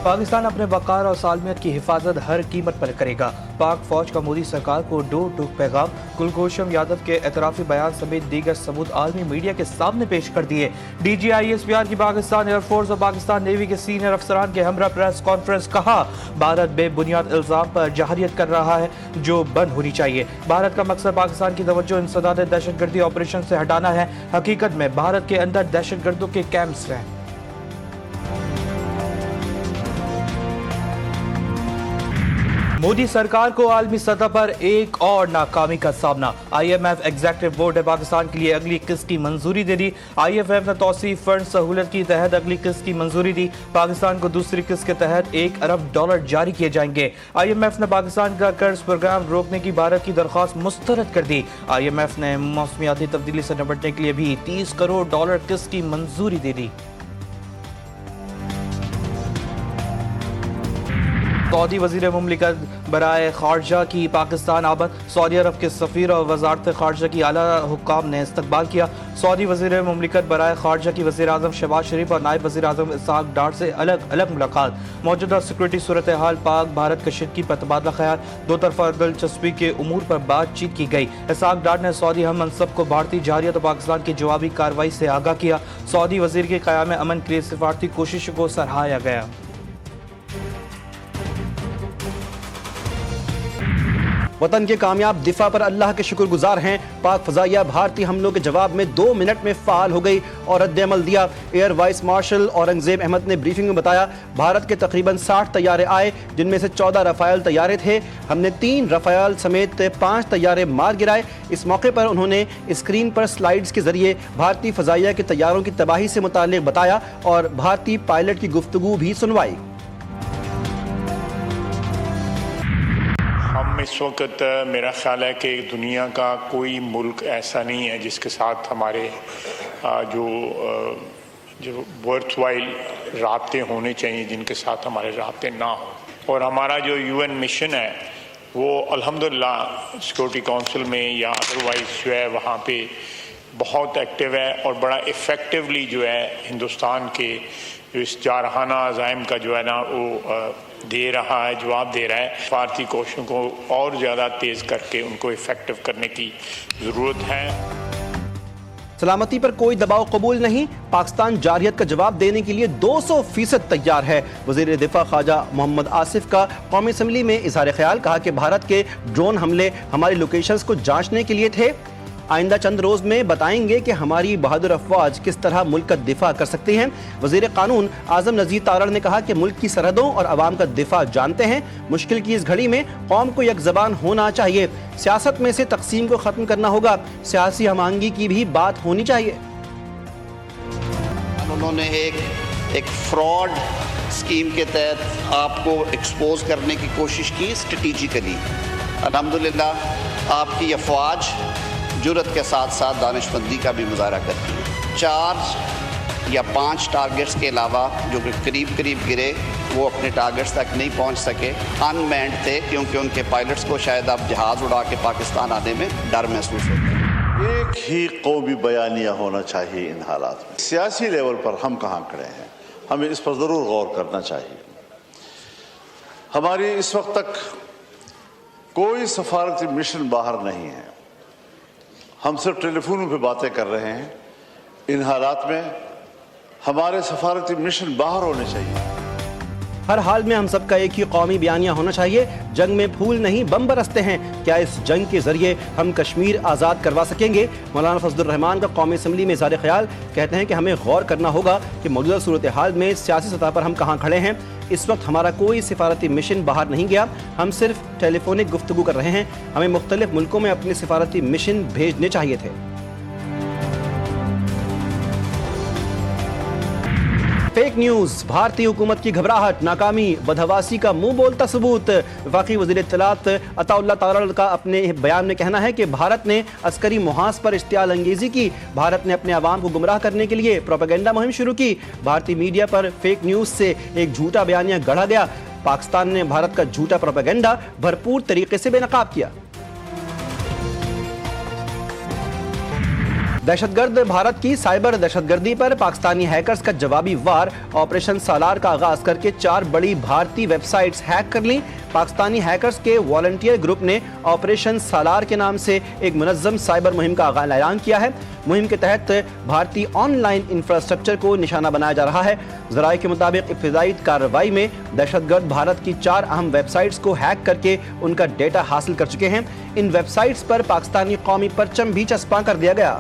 पाकिस्तान अपने वक़ार और सालमियत की हिफाजत हर कीमत पर करेगा। पाक फौज का मोदी सरकार को डोर टू पैगाम। कुलभूषण यादव के एतराफ़ी बयान समेत दीगर सबूत आलमी मीडिया के सामने पेश कर दिए। DGISPR की पाकिस्तान एयरफोर्स और पाकिस्तान नेवी के सीनियर अफसरान के हमरा प्रेस कॉन्फ्रेंस। कहा, भारत बेबुनियाद इल्ज़ाम पर जहरियत कर रहा है जो बंद होनी चाहिए। भारत का मकसद पाकिस्तान की तवज्जो इंसदाद दहशतगर्दी ऑपरेशन से हटाना है। हकीकत में भारत के अंदर दहशतगर्दों के कैंप्स हैं। मोदी सरकार को आलमी सतह पर एक और नाकामी का सामना। IMF एग्जीक्यूटिव बोर्ड ने पाकिस्तान के लिए अगली किस्त की मंजूरी दे दी। IMF ने तौसीफ फंड सहूलत की तहत अगली किस्त की मंजूरी दी। पाकिस्तान को दूसरी किस्त के तहत $1 अरब जारी किए जाएंगे। IMF ने पाकिस्तान का कर्ज प्रोग्राम रोकने की भारत की दरख्वास्त मुस्तरद कर दी। IMF ने मौसमियाती तब्दीली से निपटने के लिए भी $30 करोड़ किस्त की मंजूरी दे दी। सऊदी वज़ीर मुमलिकत बराए खारजा की पाकिस्तान आमद। सऊदी अरब के सफ़ीर और वज़ारत खारजा की आला हुक्काम ने इस्तकबाल किया। सऊदी वज़ीर मुमलिकत बराए खारजा की वज़ीर आज़म शहबाज शरीफ और नायब वज़ीर आज़म इसहाक डार से अलग अलग मुलाकात। मौजूदा सिक्योरिटी सूरत हाल, पाक भारत कशीदगी पर तबादला ख्याल, दो तरफा दिलचस्पी के उमूर पर बातचीत की गई। इसहाक डार ने सऊदी हम मनसब को भारतीय जहारियत और पाकिस्तान की जवाबी कार्रवाई से आगाह किया। सऊदी वज़ीर के क़याम अमन के लिए सिफारती कोशिशों को सराहाया गया। वतन के कामयाब दिफा पर अल्लाह के शुक्रगुजार हैं। पाक फ़ज़ाइया भारतीय हमलों के जवाब में 2 मिनट में फ़ाल हो गई और रद्द-ए-अमल दिया। Air vice marshal Aurangzeb Ahmed ने ब्रीफिंग में बताया, भारत के तकरीबन 60 तैयारे आए, जिनमें से 14 रफ़ायल तैयारे थे। हमने 3 रफ़ायल समेत 5 तैयारे मार गिराए। इस मौके पर उन्होंने स्क्रीन पर स्लाइड्स के जरिए भारतीय फ़ज़ाइया के तैयारों की तबाही से मुताल्लिक़ बताया और भारतीय पायलट की गुफ्तगू भी सुनवाई। हम इस वक्त मेरा ख्याल है कि दुनिया का कोई मुल्क ऐसा नहीं है जिसके साथ हमारे जो वर्थवाइल राब्ते होने चाहिए, जिनके साथ हमारे राब्ते ना हो। और हमारा जो UN मिशन है वो अल्हम्दुलिल्लाह सिक्योरिटी काउंसिल में या अदरवाइज जो है वहाँ पे बहुत एक्टिव है और बड़ा इफ़ेक्टिवली जो है हिंदुस्तान के जो इस जारहाना अज़ाइम का जो है ना वो दे रहा है, जवाब दे रहा है। भारतीय कोशिशों को और ज़्यादा तेज़ करके उनको इफ़ेक्टिव करने की ज़रूरत है। सलामती पर कोई दबाव कबूल नहीं, पाकिस्तान जारहियत का जवाब देने के लिए 200% तैयार है। वज़ीर दिफा ख्वाजा मोहम्मद आसिफ का कौमी असम्बली में इज़हार ख्याल। कहा कि भारत के ड्रोन हमले हमारी लोकेशंस को जांचने के लिए थे। आइंदा चंद रोज़ में बताएंगे कि हमारी बहादुर अफवाज किस तरह मुल्क का दिफा कर सकती हैं। वज़ीर कानून आज़म नज़ीर तारड़ ने कहा कि मुल्क की सरहदों और अवाम का दिफा जानते हैं। मुश्किल की इस घड़ी में कौम को एक ज़बान होना चाहिए। सियासत में से तकसीम को ख़त्म करना होगा। सियासी हमआहंगी की भी बात होनी चाहिए। उन्होंने एक फ्रॉड स्कीम के तहत आपको एक्सपोज करने की कोशिश की स्ट्रेटिजिकली। अल्हम्दुलिल्लाह आपकी अफवाज जुर्रत के साथ साथ दानिशमंदी का भी मुजाहरा करती है। 4 या 5 टारगेट्स के अलावा जो कि करीब गिरे वो अपने टारगेट्स तक नहीं पहुंच सके, अनमैन्ड थे, क्योंकि उनके पायलट्स को शायद अब जहाज़ उड़ा के पाकिस्तान आने में डर महसूस होता है। एक ही कौमी बयानिया होना चाहिए इन हालात में। सियासी लेवल पर हम कहाँ खड़े हैं, हमें इस पर ज़रूर गौर करना चाहिए। हमारी इस वक्त तक कोई सफारती मिशन बाहर नहीं है, हम सिर्फ टेलीफोनों पे बातें कर रहे हैं। इन हालात में हमारे सफारती मिशन बाहर होने चाहिए। हर हाल में हम सबका एक ही कौमी बयानिया होना चाहिए, जंग में फूल नहीं बम बरसते हैं। क्या इस जंग के जरिए हम कश्मीर आज़ाद करवा सकेंगे? मौलाना फजलुर रहमान का कौमी असम्बली में इज़हार ख्याल। कहते हैं कि हमें गौर करना होगा कि मौजूदा सूरत हाल में सियासी सतह पर हम कहाँ खड़े हैं। इस वक्त हमारा कोई सिफारती मिशन बाहर नहीं गया, हम सिर्फ टेलीफोनिक गुफ्तगू कर रहे हैं। हमें मुख्तलिफ मुल्कों में अपने सिफारती मिशन भेजने चाहिए थे। फेक न्यूज़, भारतीय हुकूमत की घबराहट, नाकामी, बदहवासी का मुंह बोलता सबूत। वफाकी वज़ीर इत्तलात अताउल्लाह तारड़ का अपने बयान में कहना है कि भारत ने अस्करी मुहाज पर इश्तियाल अंगेज़ी की। भारत ने अपने अवाम को गुमराह करने के लिए प्रोपेगेंडा मुहिम शुरू की। भारतीय मीडिया पर फेक न्यूज़ से एक झूठा बयानिया गढ़ा गया। पाकिस्तान ने भारत का झूठा प्रोपेगेंडा भरपूर तरीके से बेनकाब किया। दहशत गर्द भारत की साइबर दहशत गर्दी पर पाकिस्तानी हैकर्स का जवाबी वार। ऑपरेशन सालार का आगाज करके 4 बड़ी भारतीय वेबसाइट्स हैक कर लीं। पाकिस्तानी हैकर्स के वॉलंटियर ग्रुप ने ऑपरेशन सालार के नाम से एक मुनज़्ज़म साइबर मुहिम का ऐलान किया है। मुहिम के तहत भारतीय ऑनलाइन इंफ्रास्ट्रक्चर को निशाना बनाया जा रहा है। ज़राए के मुताबिक इब्तिदाई कार्रवाई में दहशतगर्द भारत की 4 अहम वेबसाइट्स को हैक करके उनका डेटा हासिल कर चुके हैं। इन वेबसाइट्स पर पाकिस्तानी कौमी परचम भी चस्पा कर दिया गया।